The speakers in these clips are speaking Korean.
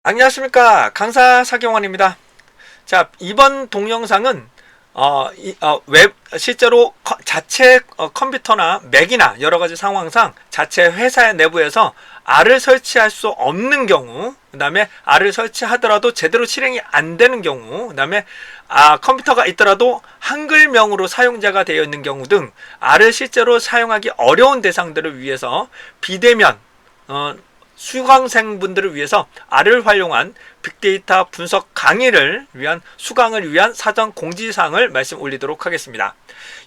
안녕하십니까, 강사 사경원입니다. 자, 이번 동영상은 실제로 자체 컴퓨터나 맥이나 여러가지 상황상 자체 회사 내부에서 R을 설치할 수 없는 경우, 그 다음에 R을 설치하더라도 제대로 실행이 안 되는 경우, 그 다음에 컴퓨터가 있더라도 한글명으로 사용자가 되어 있는 경우 등 R을 실제로 사용하기 어려운 대상들을 위해서 비대면 수강생분들을 위해서 R을 활용한 빅데이터 분석 강의를 위한 수강을 위한 사전 공지사항을 말씀 올리도록 하겠습니다.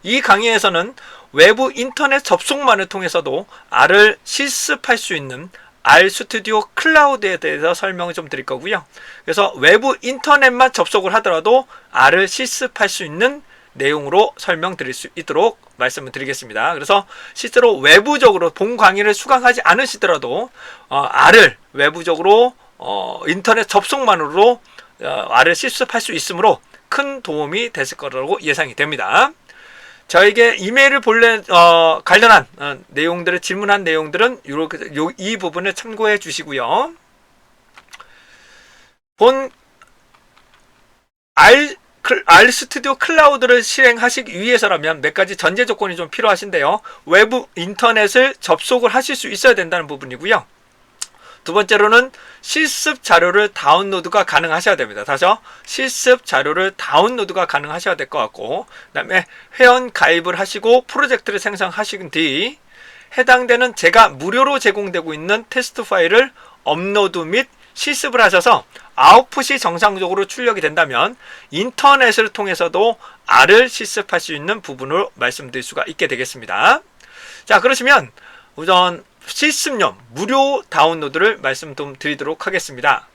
이 강의에서는 외부 인터넷 접속만을 통해서도 R을 실습할 수 있는 RStudio 클라우드에 대해서 설명을 좀 드릴 거고요. 그래서 외부 인터넷만 접속을 하더라도 R을 실습할 수 있는 내용으로 설명드릴 수 있도록 말씀을 드리겠습니다. 그래서 실제로 외부적으로 본 강의를 수강하지 않으시더라도 R을 외부적으로 인터넷 접속만으로 R을 실습할 수 있으므로 큰 도움이 됐을 거라고 예상이 됩니다. 저에게 이메일을 관련한 내용들을 질문한 내용들은 이 부분을 참고해 주시고요. 본 RStudio 클라우드를 실행하시기 위해서라면 몇 가지 전제 조건이 좀 필요하신데요. 외부 인터넷을 접속을 하실 수 있어야 된다는 부분이고요. 두 번째로는 실습 자료를 다운로드가 가능하셔야 됩니다. 다시요. 실습 자료를 다운로드가 가능하셔야 될 것 같고, 그 다음에 회원 가입을 하시고 프로젝트를 생성하신 뒤 해당되는 제가 무료로 제공되고 있는 테스트 파일을 업로드 및 실습을 하셔서 아웃풋이 정상적으로 출력이 된다면 인터넷을 통해서도 R을 실습할 수 있는 부분을 말씀드릴 수가 있게 되겠습니다. 자, 그러시면 우선 실습용 무료 다운로드를 말씀 좀 드리도록 하겠습니다.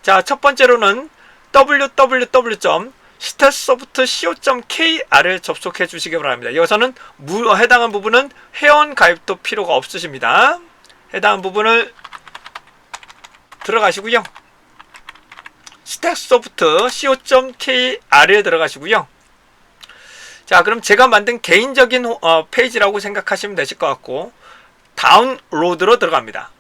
자, 첫 번째로는 www.stetsoft.co.kr을 접속해 주시기 바랍니다. 여기서는 해당한 부분은 회원 가입도 필요가 없으십니다. 해당한 부분을 들어가시고요. stetsoft.co.kr에 들어가시고요. 자, 그럼 제가 만든 개인적인 페이지라고 생각하시면 되실 것 같고, 다운로드로 들어갑니다.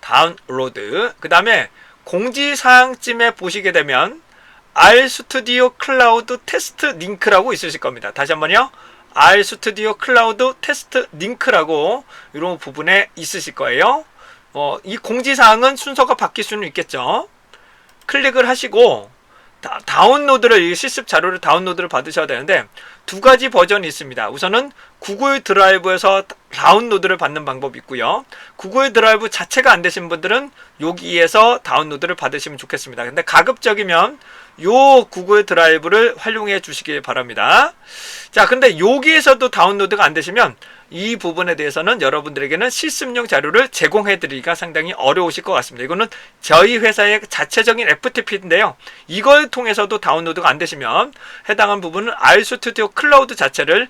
다운로드. 그 다음에 공지사항쯤에 보시게 되면 RStudio 클라우드 테스트 링크라고 있으실 겁니다. 다시 한번요. RStudio 클라우드 테스트 링크라고 이런 부분에 있으실 거예요. 이 공지사항은 순서가 바뀔 수는 있겠죠. 클릭을 하시고 다운로드를, 실습 자료를 다운로드를 받으셔야 되는데 두 가지 버전이 있습니다. 우선은 구글 드라이브에서 다운로드를 받는 방법이 있고요. 구글 드라이브 자체가 안 되신 분들은 여기에서 다운로드를 받으시면 좋겠습니다. 근데 가급적이면 요 구글 드라이브를 활용해 주시기 바랍니다. 자, 근데 여기에서도 다운로드가 안 되시면 이 부분에 대해서는 여러분들에게는 실습용 자료를 제공해 드리기가 상당히 어려우실 것 같습니다. 이거는 저희 회사의 자체적인 FTP인데요. 이걸 통해서도 다운로드가 안 되시면 해당한 부분은 RStudio 클라우드 자체를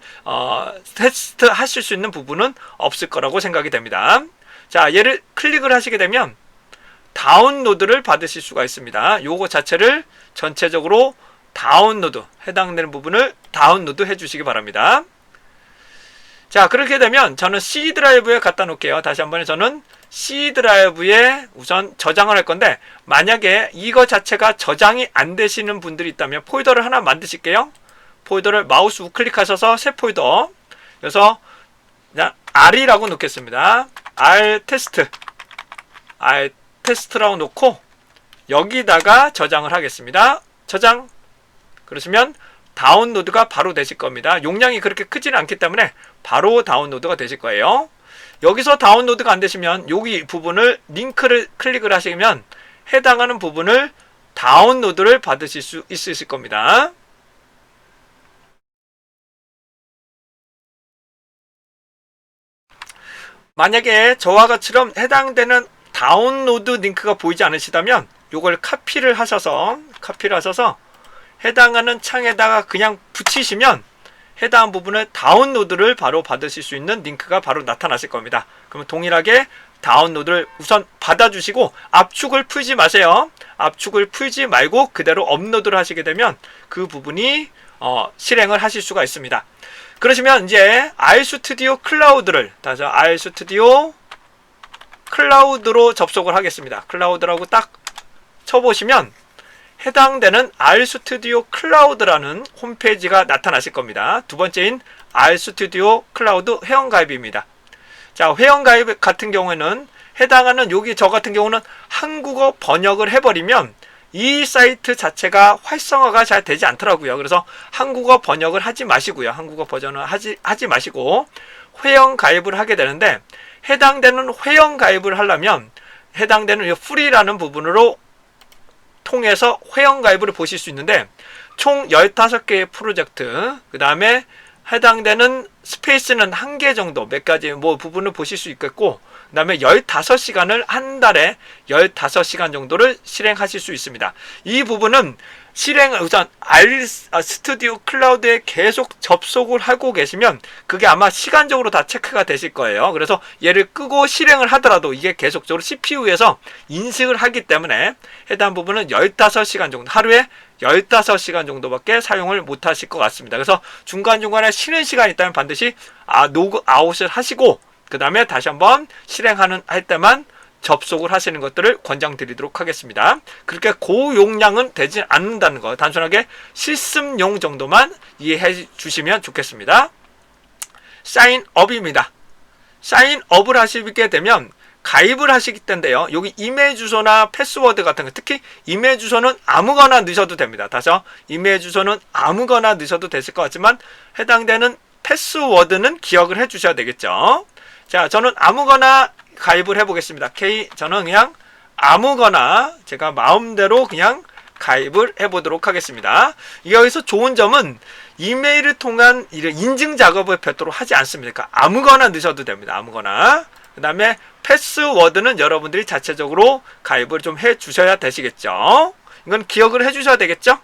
테스트 하실 수 있는 부분은 없을 거라고 생각이 됩니다. 자, 얘를 클릭을 하시게 되면 다운로드를 받으실 수가 있습니다. 요거 자체를 전체적으로 다운로드, 해당되는 부분을 다운로드 해 주시기 바랍니다. 자, 그렇게 되면 저는 C 드라이브에 갖다 놓을게요. 다시 한번 저는 C 드라이브에 우선 저장을 할 건데, 만약에 이거 자체가 저장이 안 되시는 분들이 있다면 폴더를 하나 만드실게요. 폴더를 마우스 우클릭하셔서 새 폴더, 그래서 그냥 R이라고 놓겠습니다. R 테스트라고 놓고 여기다가 저장을 하겠습니다. 저장. 그러시면 다운로드가 바로 되실 겁니다. 용량이 그렇게 크지는 않기 때문에 바로 다운로드가 되실 거예요. 여기서 다운로드가 안 되시면 여기 부분을 링크를 클릭을 하시면 해당하는 부분을 다운로드를 받으실 수 있으실 겁니다. 만약에 저와 같이처럼 해당되는 다운로드 링크가 보이지 않으시다면 이걸 카피를 하셔서 해당하는 창에다가 그냥 붙이시면 해당 부분을 다운로드를 바로 받으실 수 있는 링크가 바로 나타나실 겁니다. 그러면 동일하게 다운로드를 우선 받아주시고 압축을 풀지 마세요. 압축을 풀지 말고 그대로 업로드를 하시게 되면 그 부분이 실행을 하실 수가 있습니다. 그러시면 이제 RStudio 클라우드를 다시 RStudio 클라우드로 접속을 하겠습니다. 클라우드라고 딱 쳐보시면 해당되는 RStudio 클라우드라는 홈페이지가 나타나실 겁니다. 두 번째인 RStudio 클라우드 회원가입입니다. 자, 회원가입 같은 경우에는 해당하는 여기 저 같은 경우는 한국어 번역을 해버리면 이 사이트 자체가 활성화가 잘 되지 않더라고요. 그래서 한국어 번역을 하지 마시고요. 한국어 버전을 하지 마시고 회원 가입을 하게 되는데, 해당되는 회원 가입을 하려면 해당되는 프리라는 부분으로 통해서 회원 가입을 보실 수 있는데, 총 15개의 프로젝트, 그 다음에 해당되는 스페이스는 1개 정도, 몇 가지 부분을 보실 수 있겠고, 그 다음에 15시간을 한 달에 15시간 정도를 실행하실 수 있습니다. 이 부분은 실행을 우선 RStudio 클라우드에 계속 접속을 하고 계시면 그게 아마 시간적으로 다 체크가 되실 거예요. 그래서 얘를 끄고 실행을 하더라도 이게 계속적으로 CPU에서 인식을 하기 때문에 해당 부분은 15시간 정도, 하루에 15시간 정도밖에 사용을 못 하실 것 같습니다. 그래서 중간중간에 쉬는 시간이 있다면 반드시 로그아웃을 하시고 그 다음에 다시 한번 할 때만 접속을 하시는 것들을 권장드리도록 하겠습니다. 그렇게 고용량은 되지 않는다는 거, 단순하게 실습용 정도만 이해해 주시면 좋겠습니다. 사인업입니다. 사인업을 하시게 되면 가입을 하시기 때인데요. 여기 이메일 주소나 패스워드 같은 거, 특히 이메일 주소는 아무거나 넣으셔도 됩니다. 다시 이메일 주소는 아무거나 넣으셔도 되실 것 같지만 해당되는 패스워드는 기억을 해 주셔야 되겠죠. 자, 저는 아무거나 가입을 해보겠습니다. 저는 그냥 아무거나 제가 마음대로 그냥 가입을 해보도록 하겠습니다. 여기서 좋은 점은 이메일을 통한 인증 작업을 별도로 하지 않습니다. 아무거나 넣으셔도 됩니다. 아무거나. 그 다음에 패스워드는 여러분들이 자체적으로 가입을 좀 해주셔야 되시겠죠. 이건 기억을 해주셔야 되겠죠.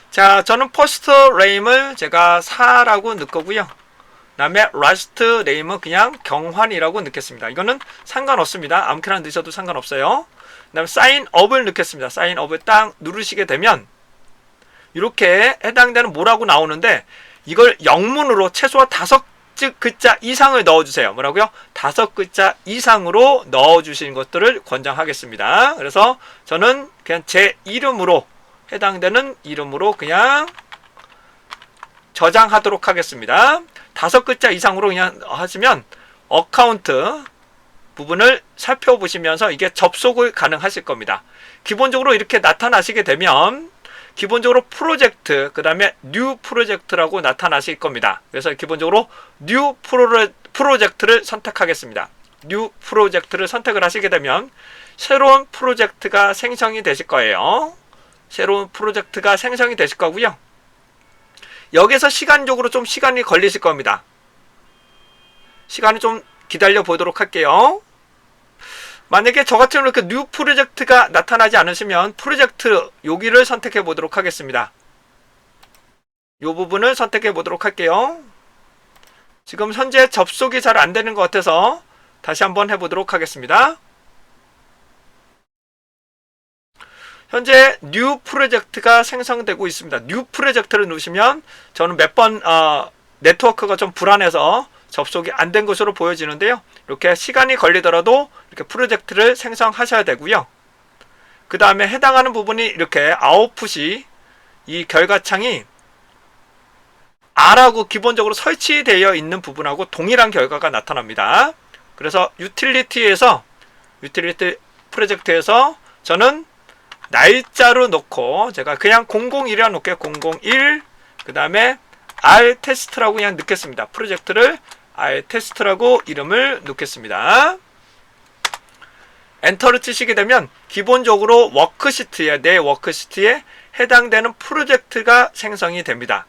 자, 저는 퍼스트 네임을 제가 4라고 넣을 거고요. 그 다음에 라스트 네임은 그냥 경환이라고 넣겠습니다. 이거는 상관없습니다. 아무렇게나 넣으셔도 상관없어요. 그 다음에 사인업을 넣겠습니다. 사인업을 딱 누르시게 되면 이렇게 해당되는 뭐라고 나오는데, 이걸 영문으로 최소한 5글자 이상을 넣어주세요. 뭐라고요? 5글자 이상으로 넣어주시는 것들을 권장하겠습니다. 그래서 저는 그냥 제 이름으로, 해당되는 이름으로 그냥 저장하도록 하겠습니다. 5글자 이상으로 그냥 하시면 어카운트 부분을 살펴보시면서 이게 접속을 가능하실 겁니다. 기본적으로 이렇게 나타나시게 되면 기본적으로 프로젝트, 그 다음에 뉴 프로젝트라고 나타나실 겁니다. 그래서 기본적으로 뉴 프로젝트를 선택하겠습니다. 뉴 프로젝트를 선택을 하시게 되면 새로운 프로젝트가 생성이 되실 거예요. 새로운 프로젝트가 생성이 되실 거고요. 여기서 시간적으로 좀 시간이 걸리실 겁니다. 시간을 좀 기다려 보도록 할게요. 만약에 저 같은 경우는 이렇게 뉴 프로젝트가 나타나지 않으시면 프로젝트 여기를 선택해 보도록 하겠습니다. 이 부분을 선택해 보도록 할게요. 지금 현재 접속이 잘 안 되는 것 같아서 다시 한번 해보도록 하겠습니다. 현재 뉴 프로젝트가 생성되고 있습니다. 뉴 프로젝트를 누르시면 저는 몇 번 네트워크가 좀 불안해서 접속이 안 된 것으로 보여지는데요. 이렇게 시간이 걸리더라도 이렇게 프로젝트를 생성하셔야 되고요. 그 다음에 해당하는 부분이 이렇게 아웃풋이 이 결과창이 R하고 기본적으로 설치되어 있는 부분하고 동일한 결과가 나타납니다. 그래서 유틸리티 프로젝트에서 저는 날짜로 놓고 제가 그냥 001이라 놓을게요. 001. 그 다음에 R 테스트라고 그냥 넣겠습니다. 프로젝트를 R 테스트라고 이름을 넣겠습니다. 엔터를 치시게 되면 기본적으로 내 워크시트에 해당되는 프로젝트가 생성이 됩니다.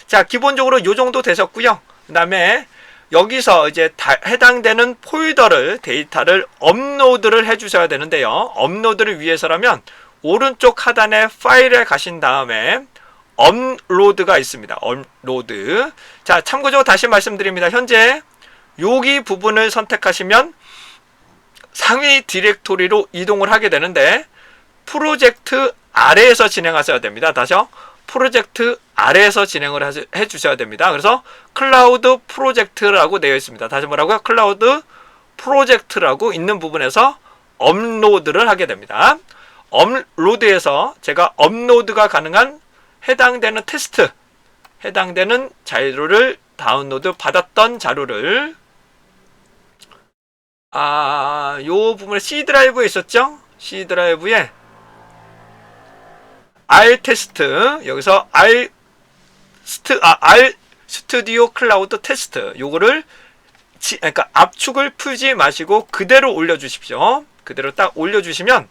자, 기본적으로 이 정도 되셨고요. 그 다음에 여기서 이제 해당되는 데이터를 업로드를 해주셔야 되는데요. 업로드를 위해서라면 오른쪽 하단에 파일에 가신 다음에 업로드가 있습니다. 업로드. 자, 참고적으로 다시 말씀드립니다. 현재 여기 부분을 선택하시면 상위 디렉토리로 이동을 하게 되는데 프로젝트 아래에서 진행하셔야 됩니다. 다시요. 프로젝트 아래에서 진행을 해 주셔야 됩니다. 그래서 클라우드 프로젝트라고 되어 있습니다. 다시 뭐라고요? 클라우드 프로젝트라고 있는 부분에서 업로드를 하게 됩니다. 업로드에서 제가 업로드가 가능한 해당되는 테스트, 해당되는 자료를 다운로드 받았던 자료를 요 부분에 C 드라이브에 있었죠? C 드라이브에 R 테스트, 여기서 R 스튜디오 클라우드 테스트, 요거를 그러니까 압축을 풀지 마시고 그대로 올려주십시오. 그대로 딱 올려주시면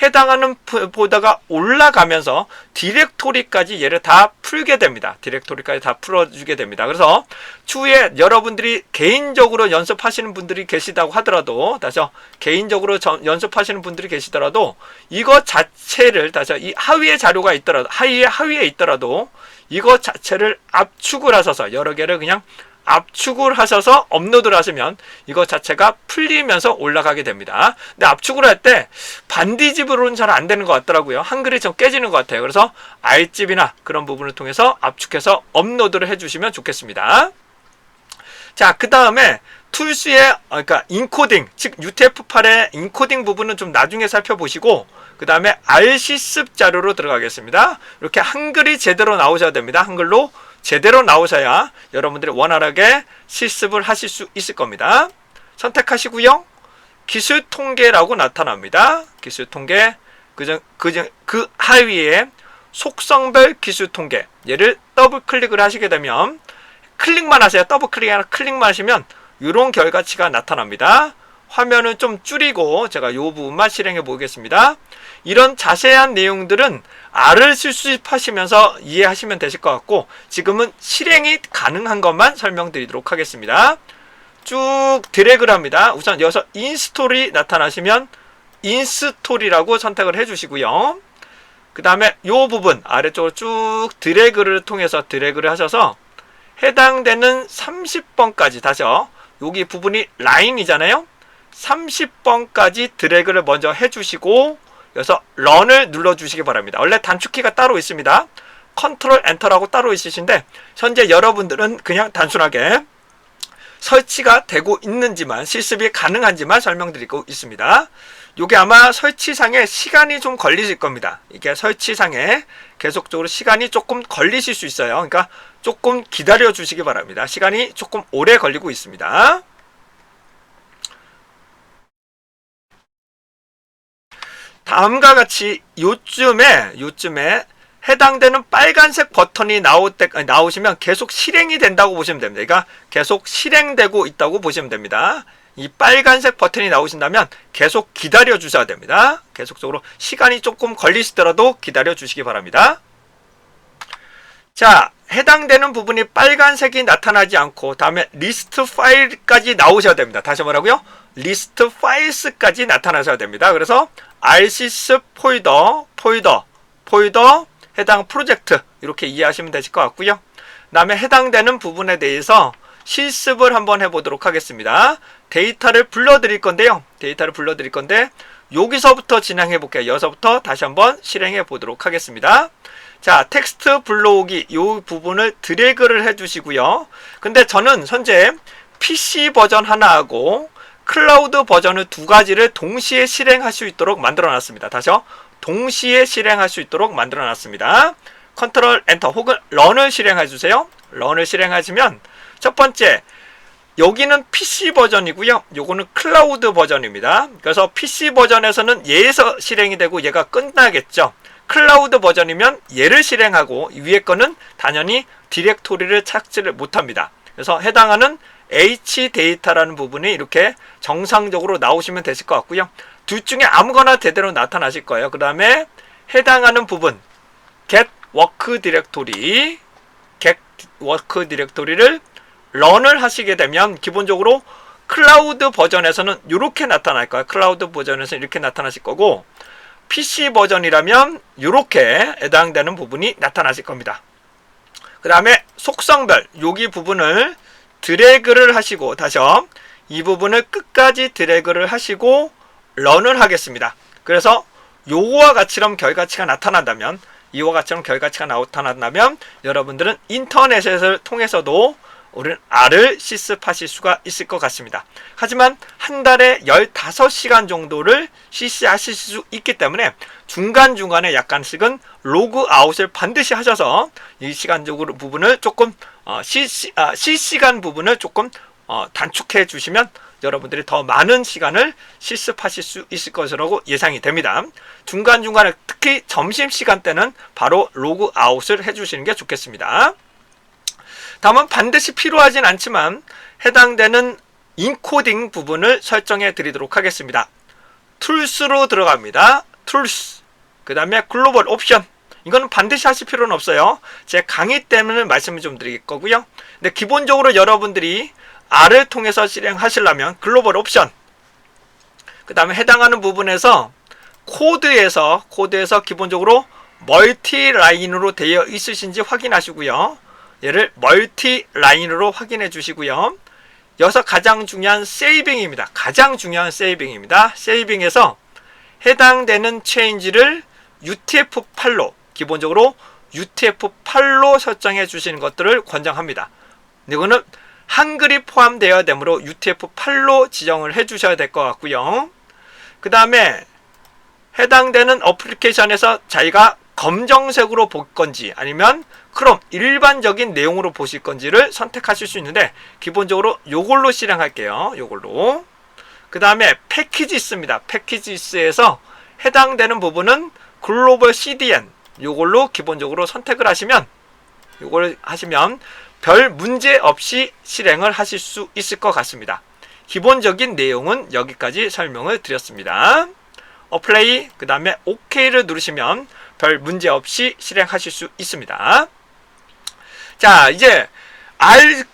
해당하는 보다가 올라가면서 디렉토리까지 얘를 다 풀게 됩니다. 디렉토리까지 다 풀어주게 됩니다. 그래서 추후에 여러분들이 개인적으로 연습하시는 분들이 계시다고 하더라도, 다시 개인적으로 연습하시는 분들이 계시더라도 이거 자체를 다시 이 하위에 자료가 있더라도, 하위에 있더라도 이거 자체를 압축을 하셔서 여러 개를 그냥 압축을 하셔서 업로드를 하시면 이거 자체가 풀리면서 올라가게 됩니다. 근데 압축을 할 때 반디집으로는 잘 안 되는 것 같더라고요. 한글이 좀 깨지는 것 같아요. 그래서 R집이나 그런 부분을 통해서 압축해서 업로드를 해주시면 좋겠습니다. 자, 그 다음에 툴스의 그러니까 인코딩, 즉 UTF-8의 인코딩 부분은 좀 나중에 살펴보시고, 그 다음에 RC습 자료로 들어가겠습니다. 이렇게 한글이 제대로 나오셔야 됩니다. 한글로 제대로 나오셔야 여러분들이 원활하게 실습을 하실 수 있을 겁니다. 선택하시고요. 기술 통계라고 나타납니다. 기술 통계, 그 하위에 속성별 기술 통계, 얘를 더블 클릭을 하시게 되면, 클릭만 하세요. 더블 클릭이 아니라 클릭만 하시면 이런 결과치가 나타납니다. 화면을 좀 줄이고 제가 이 부분만 실행해 보겠습니다. 이런 자세한 내용들은 R을 실습하시면서 이해하시면 되실 것 같고, 지금은 실행이 가능한 것만 설명드리도록 하겠습니다. 쭉 드래그를 합니다. 우선 여기서 인스톨이 나타나시면 인스톨이라고 선택을 해주시고요. 그 다음에 이 부분 아래쪽으로 쭉 드래그를 통해서 드래그를 하셔서 해당되는 30번까지, 다시요, 여기 부분이 라인이잖아요. 30번까지 드래그를 먼저 해주시고 여기서 런을 눌러주시기 바랍니다. 원래 단축키가 따로 있습니다. 컨트롤 엔터라고 따로 있으신데 현재 여러분들은 그냥 단순하게 설치가 되고 있는지만, 실습이 가능한지만 설명드리고 있습니다. 이게 아마 설치상에 시간이 좀 걸리실 겁니다. 이게 설치상에 계속적으로 시간이 조금 걸리실 수 있어요. 그러니까 조금 기다려 주시기 바랍니다. 시간이 조금 오래 걸리고 있습니다. 다음과 같이 요쯤에 해당되는 빨간색 버튼이 나오시면 계속 실행이 된다고 보시면 됩니다. 그러니까 계속 실행되고 있다고 보시면 됩니다. 이 빨간색 버튼이 나오신다면 계속 기다려 주셔야 됩니다. 계속적으로 시간이 조금 걸리시더라도 기다려 주시기 바랍니다. 자, 해당되는 부분이 빨간색이 나타나지 않고 다음에 리스트 파일까지 나오셔야 됩니다. 다시 뭐라고요? 리스트 파일스까지 나타나셔야 됩니다. 그래서 RC습 폴더, 해당 프로젝트, 이렇게 이해하시면 되실 것 같고요. 그 다음에 해당되는 부분에 대해서 실습을 한번 해보도록 하겠습니다. 데이터를 불러드릴 건데요. 여기서부터 진행해 볼게요. 여기서부터 다시 한번 실행해 보도록 하겠습니다. 자, 텍스트 불러오기 이 부분을 드래그를 해주시고요. 근데 저는 현재 PC 버전 하나하고 클라우드 버전을 두 가지를 동시에 실행할 수 있도록 만들어 놨습니다. 다시요. 동시에 실행할 수 있도록 만들어 놨습니다. 컨트롤 엔터 혹은 런을 실행해 주세요. 런을 실행하시면 첫 번째, 여기는 PC 버전이고요. 요거는 클라우드 버전입니다. 그래서 PC 버전에서는 얘에서 실행이 되고 얘가 끝나겠죠. 클라우드 버전이면 얘를 실행하고 위에 거는 당연히 디렉토리를 찾지를 못합니다. 그래서 해당하는 H 데이터라는 부분이 이렇게 정상적으로 나오시면 되실 것 같고요. 둘 중에 아무거나 제대로 나타나실 거예요. 그 다음에 해당하는 부분 get work 디렉토리를 런을 하시게 되면 기본적으로 클라우드 버전에서는 이렇게 나타날 거예요. 클라우드 버전에서는 이렇게 나타나실 거고, PC 버전이라면 이렇게 해당되는 부분이 나타나실 겁니다. 그 다음에 속성별 여기 부분을 드래그를 하시고, 다시요, 이 부분을 끝까지 드래그를 하시고 런을 하겠습니다. 그래서 요거와 같이처럼 결과치가 나타난다면, 이와 같이처럼 결과치가 나타난다면 여러분들은 인터넷을 통해서도 우리는 R을 실습하실 수가 있을 것 같습니다. 하지만 한 달에 15시간 정도를 실시하실 수 있기 때문에 중간중간에 약간씩은 로그아웃을 반드시 하셔서 이 시간적으로 부분을 조금 실시간 부분을 조금 단축해 주시면 여러분들이 더 많은 시간을 실습하실 수 있을 것이라고 예상이 됩니다. 중간중간에 특히 점심시간 때는 바로 로그아웃을 해주시는 게 좋겠습니다. 다음은 반드시 필요하진 않지만 해당되는 인코딩 부분을 설정해 드리도록 하겠습니다. 툴스로 들어갑니다. 툴스, 그 다음에 글로벌 옵션, 이거는 반드시 하실 필요는 없어요. 제 강의 때문에 말씀을 좀 드릴 거고요. 근데 기본적으로 여러분들이 R을 통해서 실행하시려면 글로벌 옵션, 그 다음에 해당하는 부분에서 코드에서 기본적으로 멀티 라인으로 되어 있으신지 확인하시고요. 얘를 멀티 라인으로 확인해 주시고요. 여기서 가장 중요한 세이빙입니다. 가장 중요한 세이빙입니다. 세이빙에서 해당되는 체인지를 UTF-8로, 기본적으로 UTF-8로 설정해 주시는 것들을 권장합니다. 이거는 한글이 포함되어야 되므로 UTF-8로 지정을 해 주셔야 될 것 같고요. 그 다음에 해당되는 어플리케이션에서 자기가 검정색으로 볼 건지 아니면 크롬 일반적인 내용으로 보실 건지를 선택하실 수 있는데 기본적으로 요걸로 실행할게요. 요걸로. 그 다음에 패키지스입니다. 패키지스에서 해당되는 부분은 글로벌 CDN, 요걸로 기본적으로 선택을 하시면, 요걸 하시면 별 문제 없이 실행을 하실 수 있을 것 같습니다. 기본적인 내용은 여기까지 설명을 드렸습니다. 어플레이, 그 다음에 OK를 누르시면 별 문제 없이 실행하실 수 있습니다. 자, 이제 R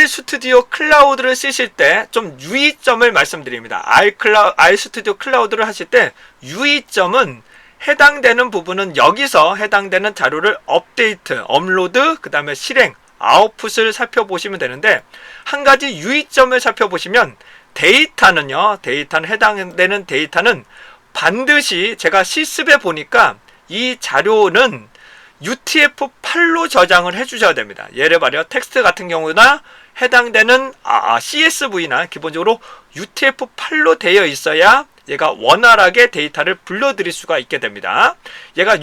스튜디오 클라우드를 쓰실 때 좀 유의점을 말씀드립니다. R 스튜디오 클라우드를 하실 때 유의점은 해당되는 부분은 여기서 해당되는 자료를 업데이트, 업로드, 그 다음에 실행, 아웃풋을 살펴보시면 되는데, 한 가지 유의점을 살펴보시면 데이터는요, 해당되는 데이터는 반드시 제가 실습해 보니까 이 자료는 UTF-8로 저장을 해 주셔야 됩니다. 예를 들어 텍스트 같은 경우나 해당되는 CSV나 기본적으로 UTF-8로 되어 있어야 얘가 원활하게 데이터를 불러들일 수가 있게 됩니다. 얘가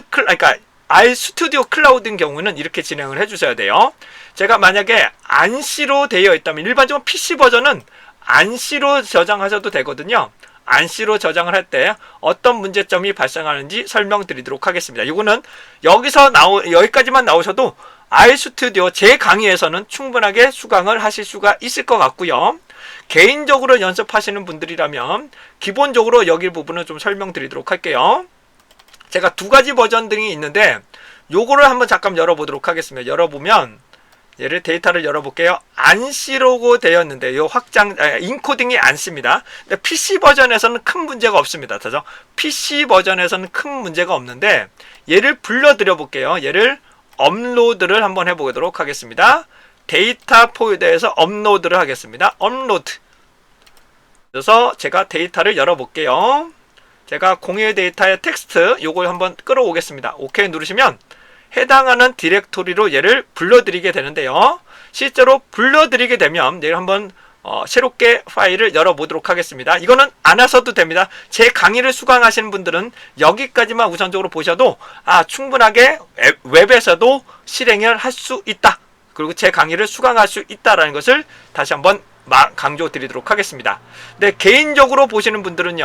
그러니까 R 스튜디오 클라우드인 경우는 이렇게 진행을 해 주셔야 돼요. 제가 만약에 ANSI로 되어 있다면 일반적으로 PC 버전은 ANSI로 저장하셔도 되거든요. ANSI로 저장을 할 때 어떤 문제점이 발생하는지 설명드리도록 하겠습니다. 이거는 여기까지만 나오셔도 R 스튜디오 제 강의에서는 충분하게 수강을 하실 수가 있을 것 같고요. 개인적으로 연습하시는 분들이라면 기본적으로 여기 부분을 좀 설명드리도록 할게요. 제가 두 가지 버전 등이 있는데 요거를 한번 잠깐 열어보도록 하겠습니다. 열어보면 얘를 데이터를 열어볼게요. ANSI로 되었는데 요 인코딩이 ANSI입니다. 근데 PC 버전에서는 큰 문제가 없습니다. 그래서 PC 버전에서는 큰 문제가 없는데 얘를 불러드려 볼게요. 얘를 업로드를 한번 해보도록 하겠습니다. 데이터 폴더에서 업로드를 하겠습니다. 업로드. 그래서 제가 데이터를 열어볼게요. 제가 공유 데이터의 텍스트 요걸 한번 끌어오겠습니다. OK 누르시면 해당하는 디렉토리로 얘를 불러드리게 되는데요. 실제로 불러드리게 되면 얘를 한번 새롭게 파일을 열어보도록 하겠습니다. 이거는 안 하셔도 됩니다. 제 강의를 수강하시는 분들은 여기까지만 우선적으로 보셔도 충분하게 웹에서도 실행을 할 수 있다. 그리고 제 강의를 수강할 수 있다라는 것을 다시 한번 강조 드리도록 하겠습니다. 근데 개인적으로 보시는 분들은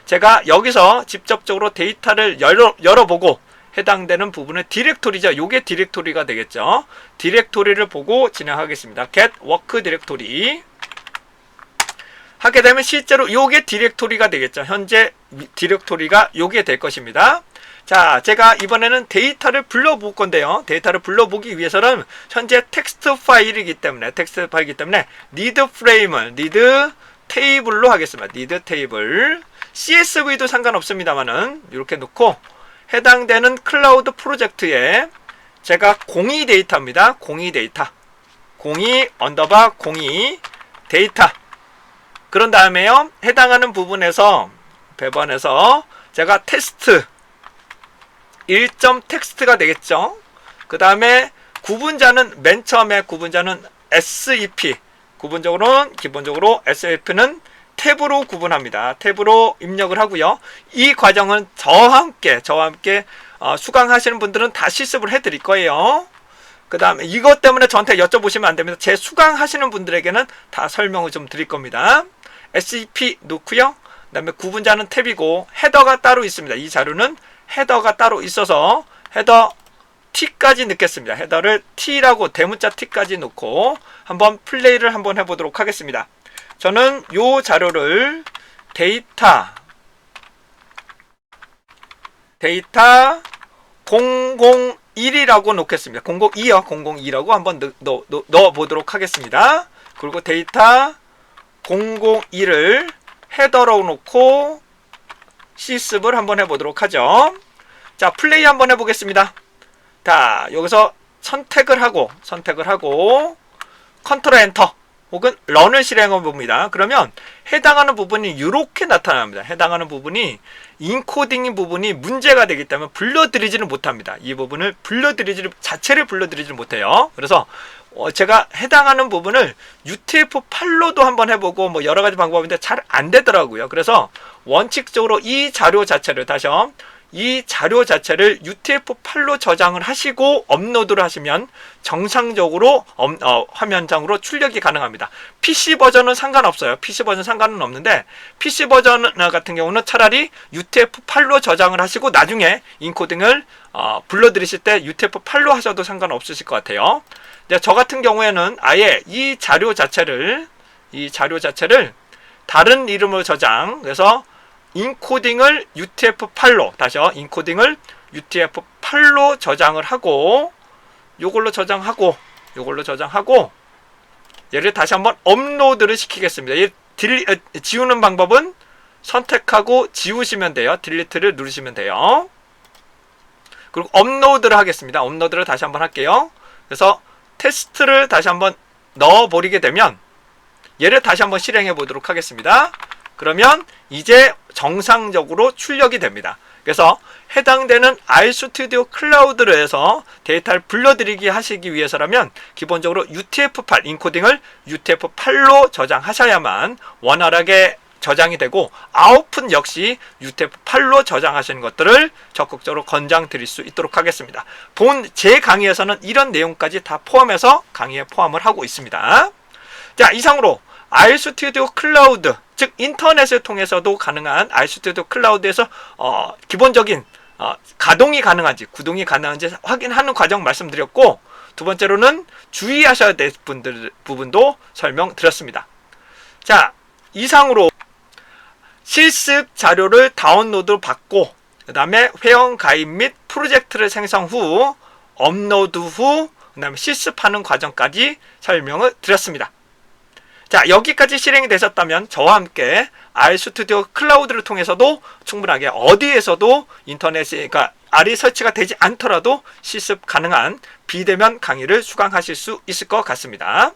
제가 여기서 직접적으로 데이터를 열어보고 해당되는 부분은 디렉토리죠. 요게 디렉토리가 되겠죠. 디렉토리를 보고 진행하겠습니다. get work 디렉토리 하게 되면 실제로 요게 디렉토리가 되겠죠. 현재 디렉토리가 요게 될 것입니다. 자, 제가 이번에는 데이터를 불러볼 건데요. 데이터를 불러보기 위해서는 현재 텍스트 파일이기 때문에 need frame을 need table로 하겠습니다. need table CSV도 상관없습니다만은 이렇게 놓고 해당되는 클라우드 프로젝트에 제가 02 데이터입니다. 02 데이터 02_02 데이터 그런 다음에요. 해당하는 부분에서 배번에서 제가 테스트 1점 텍스트가 되겠죠. 그 다음에 구분자는 맨 처음에 구분자는 SEP, 기본적으로 SEP는 탭으로 구분합니다. 탭으로 입력을 하고요. 이 과정은 저와 함께 수강하시는 분들은 다 실습을 해드릴 거예요. 그 다음에 이것 때문에 저한테 여쭤보시면 안 됩니다. 제 수강하시는 분들에게는 다 설명을 좀 드릴 겁니다. SEP 놓고요. 그 다음에 구분자는 탭이고 헤더가 따로 있습니다. 이 자료는 헤더가 따로 있어서 헤더 T까지 넣겠습니다. 헤더를 T라고 대문자 T까지 놓고 한번 플레이를 한번 해보도록 하겠습니다. 저는 요 자료를 데이터 001이라고 놓겠습니다. 002요. 002라고 한번 넣어보도록 하겠습니다. 그리고 데이터 001을 헤더로 놓고 실습을 한번 해보도록 하죠. 자, 플레이 한번 해보겠습니다. 자, 여기서 선택을 하고 컨트롤 엔터 혹은 런을 실행해 봅니다. 그러면 해당하는 부분이 이렇게 나타납니다. 해당하는 부분이 인코딩인 부분이 문제가 되기 때문에 불러들이지는 못합니다. 이 부분을 자체를 불러들이지는 못해요. 그래서 제가 해당하는 부분을 UTF-8로도 한번 해보고 뭐 여러 가지 방법인데 잘 안 되더라고요. 그래서 원칙적으로 이 자료 자체를 UTF-8로 저장을 하시고 업로드를 하시면 정상적으로 화면상으로 출력이 가능합니다. PC 버전은 상관없어요. PC 버전 상관은 없는데 PC 버전 같은 경우는 차라리 UTF-8로 저장을 하시고 나중에 인코딩을 불러들이실 때 UTF-8로 하셔도 상관없으실 것 같아요. 저 같은 경우에는 아예 이 자료 자체를 다른 이름으로 그래서 인코딩을 UTF-8로 저장을 하고 요걸로 저장하고 얘를 다시 한번 업로드를 시키겠습니다. 지우는 방법은 선택하고 지우시면 돼요. 딜리트를 누르시면 돼요. 그리고 업로드를 하겠습니다. 업로드를 다시 한번 할게요. 그래서 테스트를 다시 한번 넣어버리게 되면 얘를 다시 한번 실행해 보도록 하겠습니다. 그러면 이제 정상적으로 출력이 됩니다. 그래서 해당되는 RStudio 클라우드로 해서 데이터를 불러들이기 하시기 위해서라면 기본적으로 UTF-8 인코딩을 UTF-8로 저장하셔야만 원활하게 저장이 되고 아웃풋 역시 UTF-8로 저장하시는 것들을 적극적으로 권장드릴 수 있도록 하겠습니다. 제 강의에서는 이런 내용까지 다 포함해서 강의에 포함을 하고 있습니다. 자, 이상으로 RStudio 클라우드, 즉 인터넷을 통해서도 가능한 RStudio 클라우드에서 기본적인 가동이 가능한지 구동이 가능한지 확인하는 과정 말씀드렸고, 두 번째로는 주의하셔야 될 부분도 설명드렸습니다. 자, 이상으로 실습 자료를 다운로드 받고 그 다음에 회원 가입 및 프로젝트를 생성 후 업로드 후 그 다음에 실습하는 과정까지 설명을 드렸습니다. 자, 여기까지 실행이 되셨다면 저와 함께 RStudio 클라우드를 통해서도 충분하게 어디에서도 인터넷에 R이 설치가 되지 않더라도 실습 가능한 비대면 강의를 수강하실 수 있을 것 같습니다.